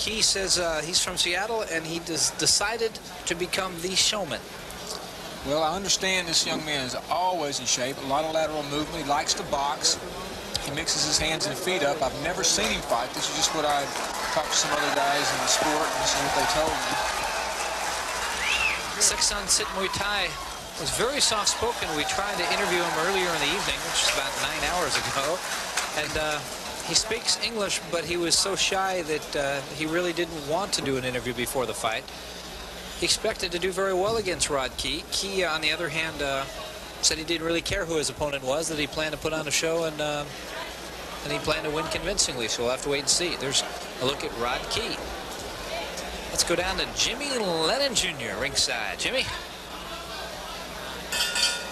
Key says he's from Seattle, and he decided to become the showman. Well, I understand this young man is always in shape, a lot of lateral movement. He likes to box. He mixes his hands and feet up. I've never seen him fight. This is just what I talked to some other guys in the sport, and this is what they told me. Seksan Sit Muay Thai was very soft-spoken. We tried to interview him earlier in the evening, which was about 9 hours ago, and he speaks English, but he was so shy that he really didn't want to do an interview before the fight. He expected to do very well against Rod Key. Key, on the other hand, said he didn't really care who his opponent was, that he planned to put on a show, and he planned to win convincingly, so we'll have to wait and see. There's a look at Rod Key. Let's go down to Jimmy Lennon Jr. ringside. Jimmy?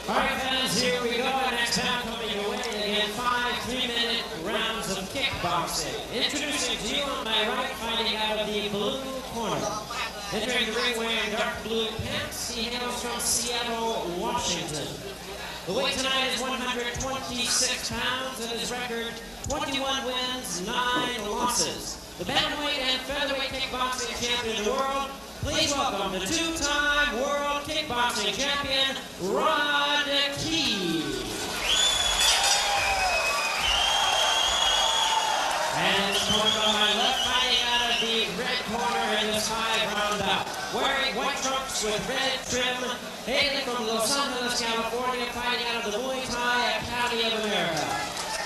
All right, fans, here we go. Next time coming your way again, 5 3-minute rounds of kickboxing. Introducing to you on my right, fighting out of the blue corner. Entering the ring wearing dark blue pants, he hails from Seattle, Washington. The weight tonight is 126 pounds, and his record 21 wins, 9 losses. The bantamweight and featherweight kickboxing champion of the world. Please welcome the 2-time world kickboxing champion, Rod Key. And coming on my left, fighting out of the red corner in this 5-round bout. Wearing white trunks with red trim, hailing from Los Angeles, California, fighting out of the Muay Thai Academy of America.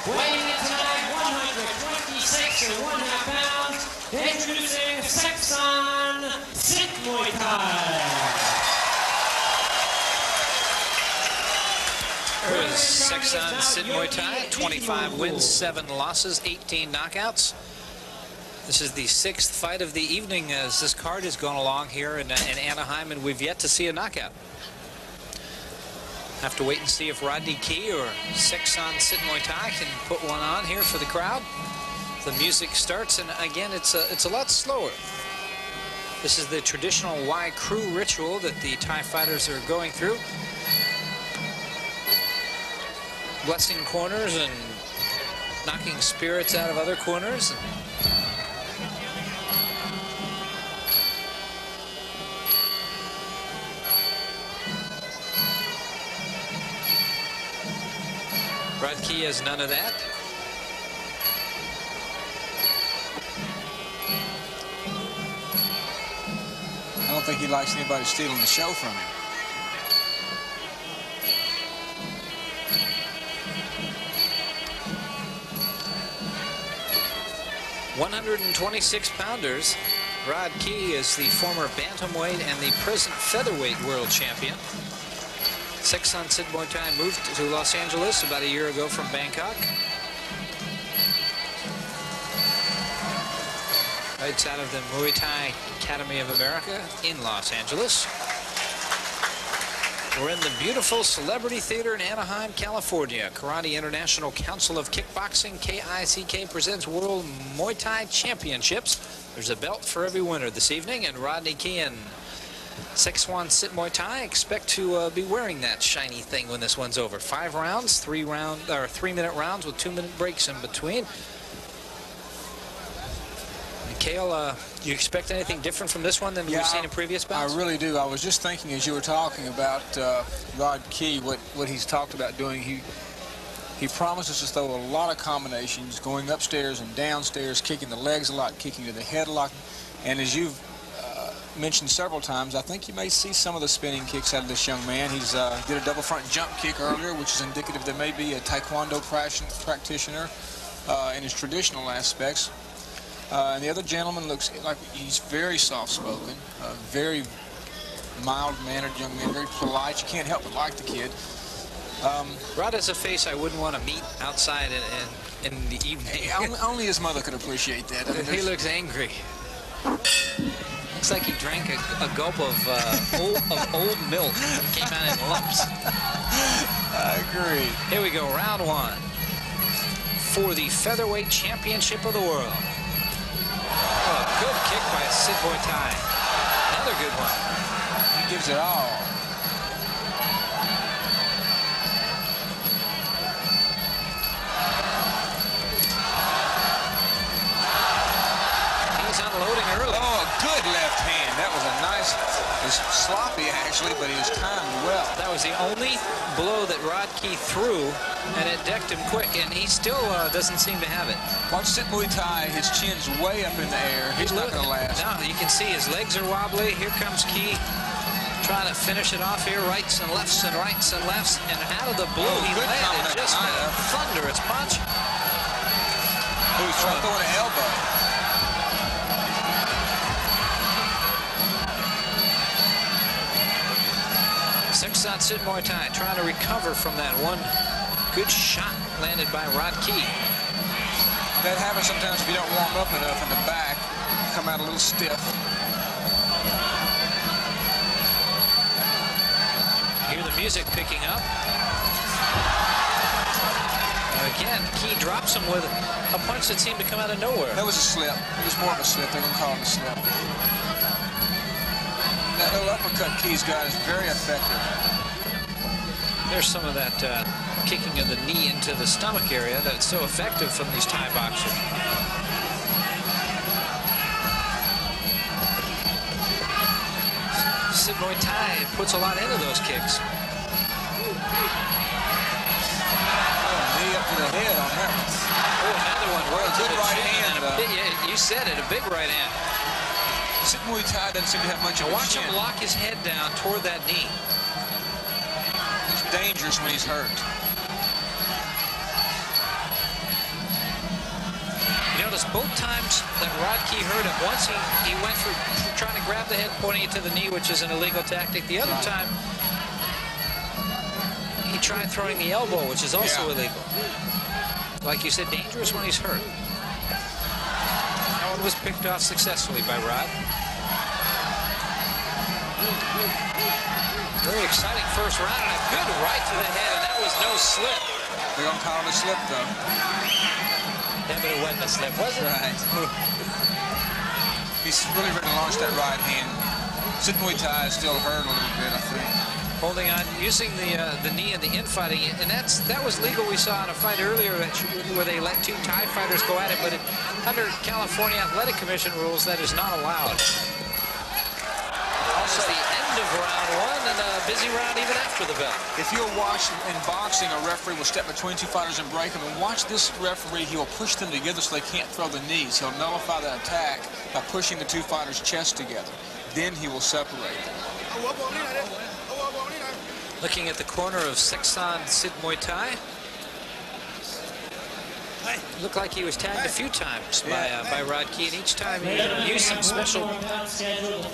Weighing in tonight, 126.5 pounds, introducing Seksan Sit Muay Thai. There's Seksan Sit Muay Thai, 25 wins, 7 losses, 18 knockouts. This is the 6th fight of the evening as this card has gone along here in Anaheim, and we've yet to see a knockout. Have to wait and see if Rodney Key or Seksan Sit Muay Thai can put one on here for the crowd. The music starts, and again, it's a lot slower. This is the traditional Y Crew ritual that the Thai fighters are going through. Blessing corners and knocking spirits out of other corners. Rod Key has none of that. I don't think he likes anybody stealing the show from him. £126-pounders. Rod Key is the former bantamweight and the present featherweight world champion. Seksan Sit Muay Thai moved to Los Angeles about a year ago from Bangkok. Fights out of the Muay Thai Academy of America in Los Angeles. We're in the beautiful Celebrity Theater in Anaheim, California. Karate International Council of Kickboxing, KICK, presents World Muay Thai Championships. There's a belt for every winner this evening, and Rodney Key and Seksan Sit Muay Thai expect to be wearing that shiny thing when this one's over. 5 rounds, 3-minute rounds with 2-minute breaks in between. Mikhail, do you expect anything different from this one than we've seen in previous bouts? I really do. I was just thinking as you were talking about Rod Key, what he's talked about doing. He promises to throw a lot of combinations, going upstairs and downstairs, kicking the legs a lot, kicking to the head a lot. And as you've mentioned several times, I think you may see some of the spinning kicks out of this young man. He's did a double front jump kick earlier, which is indicative that maybe a Taekwondo practitioner in his traditional aspects. And the other gentleman looks like he's very soft-spoken, very mild-mannered young man, very polite. You can't help but like the kid. Rod has a face I wouldn't want to meet outside in the evening. Only his mother could appreciate that. I mean, he looks angry. Looks like he drank a gulp of old milk. Came out in lumps. I agree. Here we go, round 1 for the featherweight championship of the world. Oh, good kick by Sit Muay Thai. Another good one. He gives it all. He's unloading early. was sloppy, actually, but he was timed well. That was the only blow that Rod Key threw, and it decked him quick, and he still doesn't seem to have it. Watch Sit Muay Thai. His chin's way up in the air. He's not going to last. Now you can see his legs are wobbly. Here comes Key trying to finish it off here. Rights and lefts and rights and lefts. And out of the blue, he landed just a thunderous punch. Oh, he's trying to throw an elbow. Six-shot Sit Muay Thai trying to recover from that one good shot landed by Rod Key. That happens sometimes if you don't warm up enough in the back. Come out a little stiff. Hear the music picking up. Again, Key drops him with a punch that seemed to come out of nowhere. That was a slip. It was more of a slip. They're going to call it a slip. That little uppercut Key's got is very effective. There's some of that kicking of the knee into the stomach area that's so effective from these Thai boxers. Sit Muay Thai puts a lot into those kicks. Knee up to the head on that one. Oh, another one. Well, a good right hand. Yeah, you said it, a big right hand. Sit Muay Thai doesn't seem to have much of a Watch chin. him lock his head down toward that knee. He's dangerous when he's hurt. You notice both times that Rod Key hurt him. Once he went for trying to grab the head, pointing it to the knee, which is an illegal tactic. The other time, he tried throwing the elbow, which is also illegal. Like you said, dangerous when he's hurt. That one was picked off successfully by Rod. Very exciting first round, and a good right to the head, and that was no slip. They're going to call it a slip, though. Yeah, but it wasn't a slip, was it? Right. He's really ready to launch that right hand. Sit Muay Thai is still hurt a little bit, I think. Holding on, using the knee in the infighting, and that was legal. We saw in a fight earlier where they let two Thai fighters go at it, but under California Athletic Commission rules, that is not allowed. Also, the end of round one and a busy round even after the bell. If you'll watch in boxing, a referee will step between two fighters and break them. And watch this referee, he will push them together so they can't throw the knees. He'll nullify the attack by pushing the two fighters' chests together. Then he will separate them. Looking at the corner of Sexton Sit Muay Thai. Looked like he was tagged a few times by Rod Key, and each time he used some special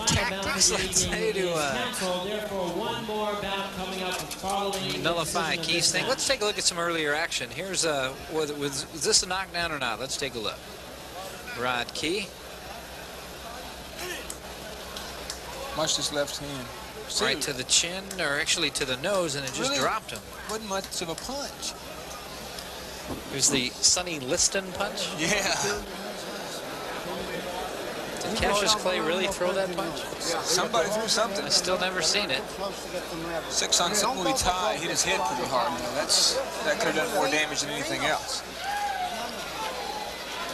tactics, let's say, to nullify Key's thing. Let's take a look at some earlier action. Here's was this a knockdown or not? Let's take a look. Rod Key. Watch this left hand. Right to the chin, or actually to the nose, and it just dropped him. Wasn't much of a punch. It was the Sonny Liston punch. Yeah. Did Cassius Clay really throw that punch? Somebody threw something. I still never seen it. Sexton Sit Muay Thai hit his head pretty hard. That could have done more damage than anything else.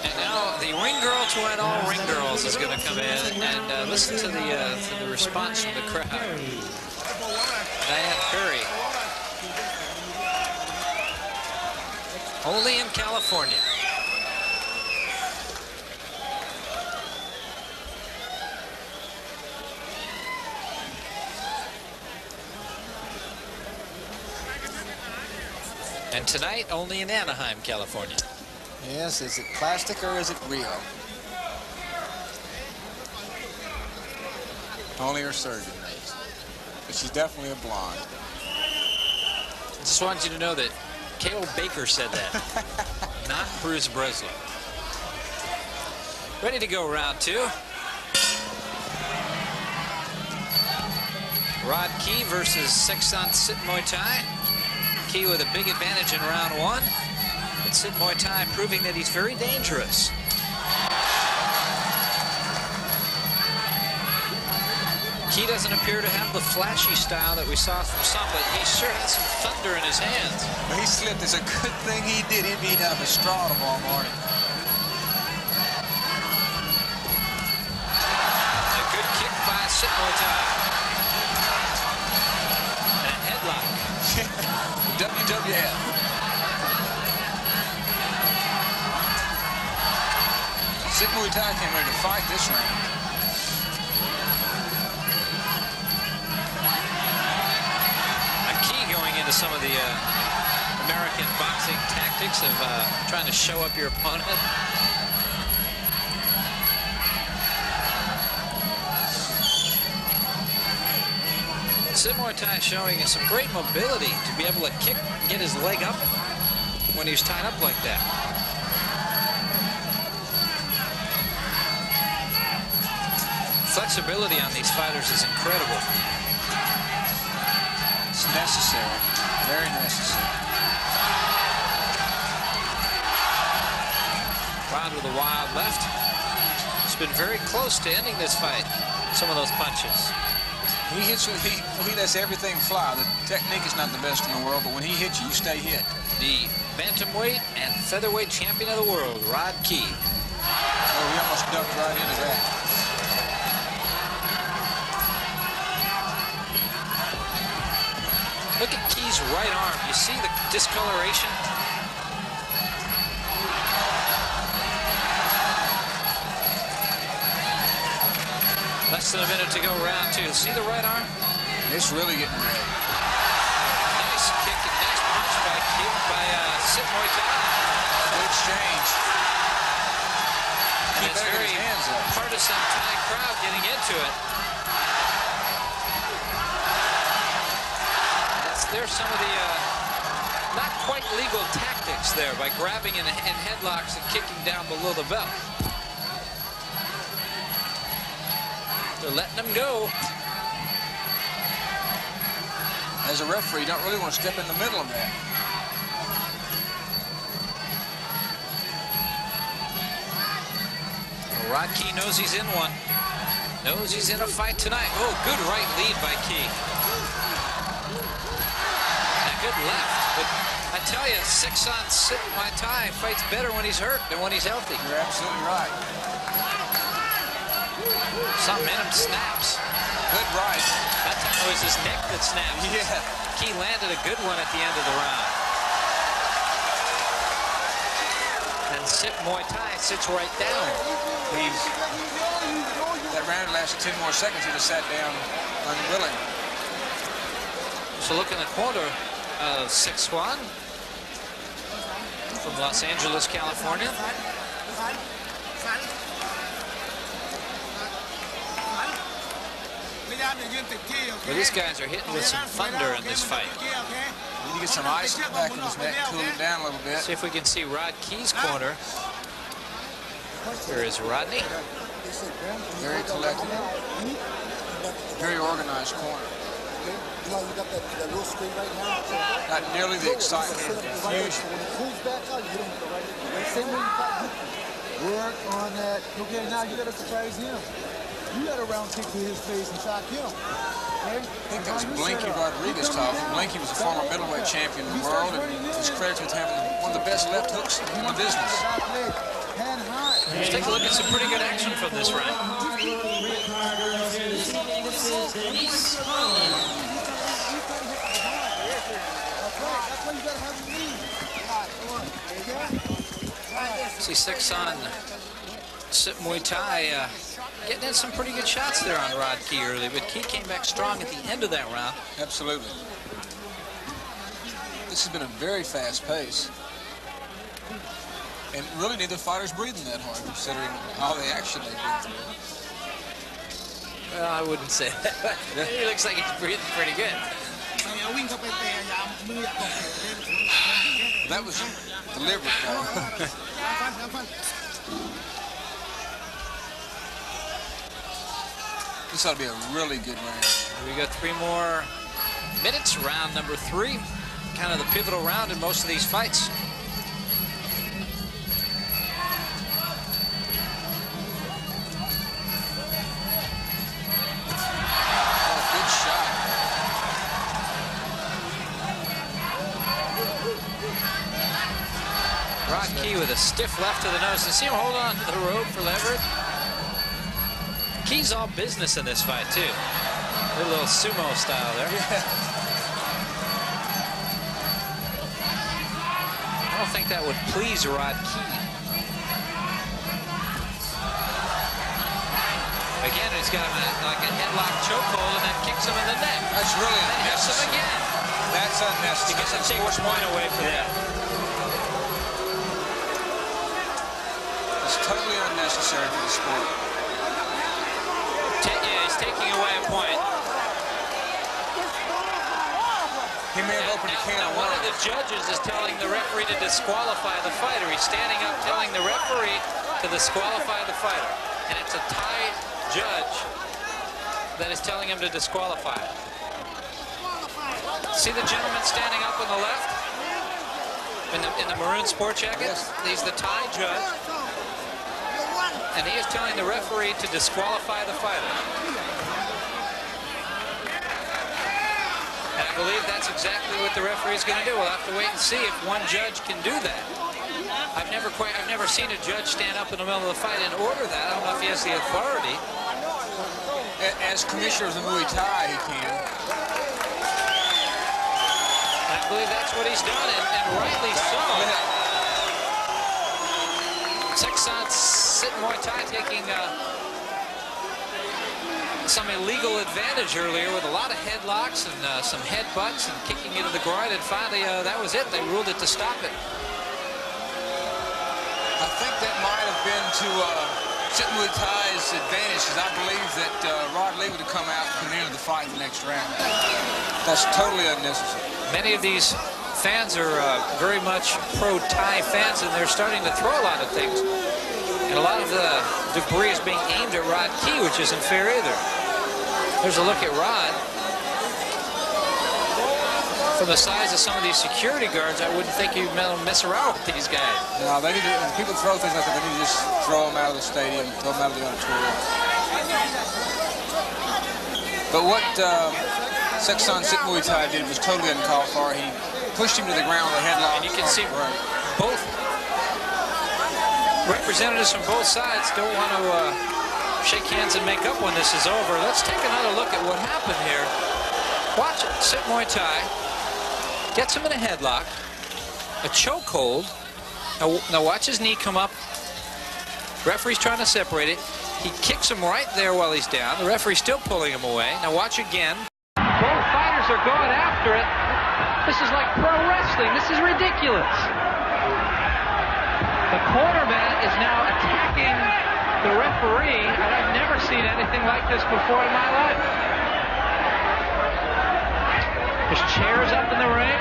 And now the ring girl to win all ring girls is going to come in, and listen to the response from the crowd. Diane Perry. Only in California. And tonight, only in Anaheim, California. Yes, is it plastic or is it real? Only her surgeon knows. But she's definitely a blonde. I just want you to know that Cale Baker said that, not Bruce Breslow. Ready to go round two. Rod Key versus Sexton Sit Muay Thai. Key with a big advantage in round one. But Sit Muay Thai proving that he's very dangerous. Key doesn't appear to have the flashy style that we saw from some, but he sure has some thunder in his hands. Well, he slipped. It's a good thing he did. He'd be out of a straw tomorrow morning. A good kick by Sit Muay Thai. Sid Muay Thai came ready to fight this round. Key going into some of the American boxing tactics of trying to show up your opponent. Sid Muay Thai showing some great mobility to be able to kick, get his leg up when he's tied up like that. Flexibility on these fighters is incredible. It's necessary, very necessary. Rod with a wild left. It's been very close to ending this fight. Some of those punches. He hits, he lets everything fly. The technique is not the best in the world, but when he hits you, you stay hit. The bantamweight and featherweight champion of the world, Rod Key. Oh, he almost ducked right into that. Look at Key's right arm. You see the discoloration? Less than a minute to go, round two. See the right arm? It's really getting red. Nice kick and nice punch by Sid Muay Thai. Good exchange. And it's very hands up. partisan Thai crowd getting into it. There's some of the not quite legal tactics there by grabbing in headlocks and kicking down below the belt. They're letting them go. As a referee, you don't really want to step in the middle of that. Well, Rod Key knows he's in one. Knows he's in a fight tonight. Oh, good right lead by Key. And good left. But I tell you, 6-on Sid Muay Thai fights better when he's hurt than when he's healthy. You're absolutely right. Some men snaps. Good right. That time it was his neck that snapped. Yeah. Key landed a good one at the end of the round. And Sid Muay Thai sits right down. That round lasted 10 more seconds. He'd have sat down unwilling. So look in the corner of Sixwan from Los Angeles, California. Well, these guys are hitting with some thunder in this fight. Need to get some ice in the back of his neck, cool him down a little bit. See if we can see Rod Key's corner. Here is Rodney. Very collected. Very organized corner. Not nearly the excitement and confusion. Work on that. Okay, now you gotta surprise him. You got a round kick to his face and shock him. Okay? I think that was Blinky Rodriguez talking. Blinky was a former middleweight champion in the world, and he's credited with having one of the best left hooks in the business. Let's take a look at some pretty good action from this round. See 6-on Sid Muay Thai getting in some pretty good shots there on Rod Key early, but Key came back strong at the end of that round. Absolutely. This has been a very fast pace. And really neither fighter's breathing that hard, considering all the action they've been through. Well, I wouldn't say that. He looks like he's breathing pretty good. That was deliberate, though. This ought to be a really good round. We got 3 more minutes. Round number 3. Kind of the pivotal round in most of these fights. Oh, good shot. Rod Key with a stiff left to the nose. And see him hold on to the rope for leverage. Key's all business in this fight, too. A little sumo style there. Yeah. I don't think that would please Rod Key. he's got him in like a headlock chokehold and then kicks him in the neck. That's really and hits him again. That's unnecessary. He gets a take point away for that. It's totally unnecessary for the sport. Yeah, he's taking away a point. He may have opened a can of One worms. of the judges is telling the referee to disqualify the fighter. He's standing up telling the referee to disqualify the fighter. And it's a Thai judge that is telling him to disqualify it. See the gentleman standing up on the left? In the maroon sport jacket? Yes. He's the Thai judge. And he is telling the referee to disqualify the fighter. And I believe that's exactly what the referee is going to do. We'll have to wait and see if one judge can do that. I've never seen a judge stand up in the middle of the fight and order that. I don't know if he has the authority. As commissioner of the Muay Thai, he can. And I believe that's what he's done, and rightly so. Seksan Sit Muay Thai taking some illegal advantage earlier with a lot of headlocks and some headbutts and kicking into the groin, and finally that was it. They ruled it to stop it. I think that might have been to Sit Muay Thai's advantage, because I believe that Rod Lee would have come out and put an end to the fight the next round. That's totally unnecessary. Many of these fans are very much pro-Thai fans, and they're starting to throw a lot of things. And a lot of the debris is being aimed at Rod Key, which isn't fair either. There's a look at Rod. From the size of some of these security guards, I wouldn't think you'd mess around with these guys. No, they need to, when people throw things like that, they need to just throw them out of the stadium, throw them out of the auditorium. But what Seksan Sit Muay Thai did was totally uncalled for. He pushed him to the ground with a headlock. And you can see both representatives from both sides don't want to shake hands and make up when this is over. Let's take another look at what happened here. Watch it. Sit Muay Thai gets him in a headlock, a chokehold. Now watch his knee come up. Referee's trying to separate it. He kicks him right there while he's down. The referee's still pulling him away. Now watch again. Both fighters are going after it. This is like pro wrestling. This is ridiculous. The cornerman is now attacking the referee, and I've never seen anything like this before in my life. There's chairs up in the ring.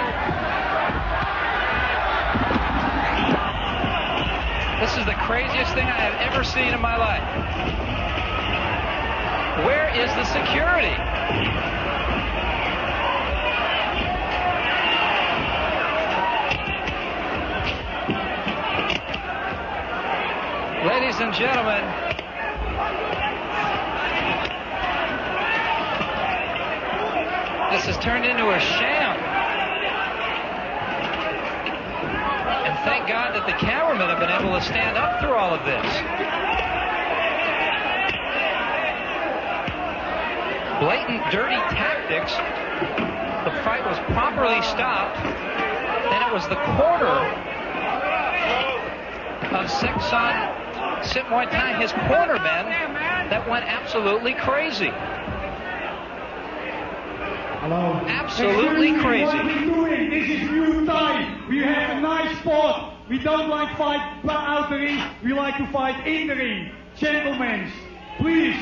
This is the craziest thing I have ever seen in my life. Where is the security? Ladies and gentlemen, this has turned into a sham. And thank God that the cameramen have been able to stand up through all of this. Blatant, dirty tactics. The fight was properly stopped. Then it was the corner of Seksan Sit Muay Thai, his cornermen, that went absolutely crazy. Hello. Absolutely crazy. What we're doing, this is Muay Thai. We have a nice sport. We don't like fight out the ring. We like to fight in the ring. Gentlemen, please.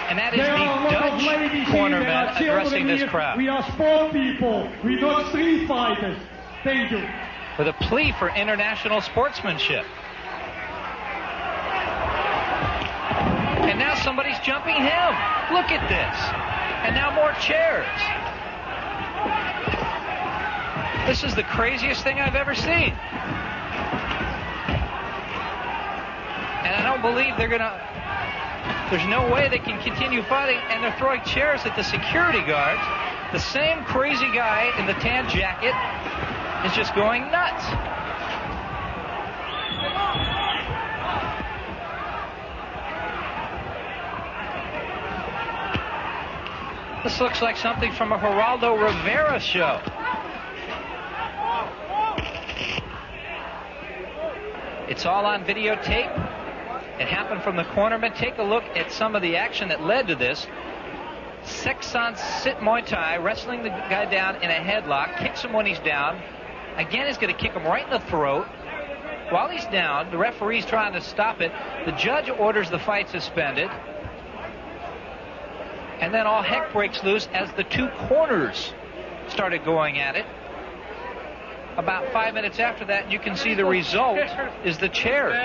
And that is the Dutch cornerman addressing this crowd. We are sport people. We're not street fighters. Thank you. With a plea for international sportsmanship. And now somebody's jumping him. Look at this. And now more chairs. This is the craziest thing I've ever seen. And I don't believe they're going to... There's no way they can continue fighting, and they're throwing chairs at the security guards. The same crazy guy in the tan jacket is just going nuts. This looks like something from a Geraldo Rivera show. It's all on videotape. It happened from the cornerman. Take a look at some of the action that led to this. Seksan sit Muay Thai, wrestling the guy down in a headlock, kicks him when he's down. Again, he's going to kick him right in the throat. While he's down, the referee's trying to stop it. The judge orders the fight suspended. And then all heck breaks loose as the two corners started going at it. About 5 minutes after that, you can see the result is the chairs.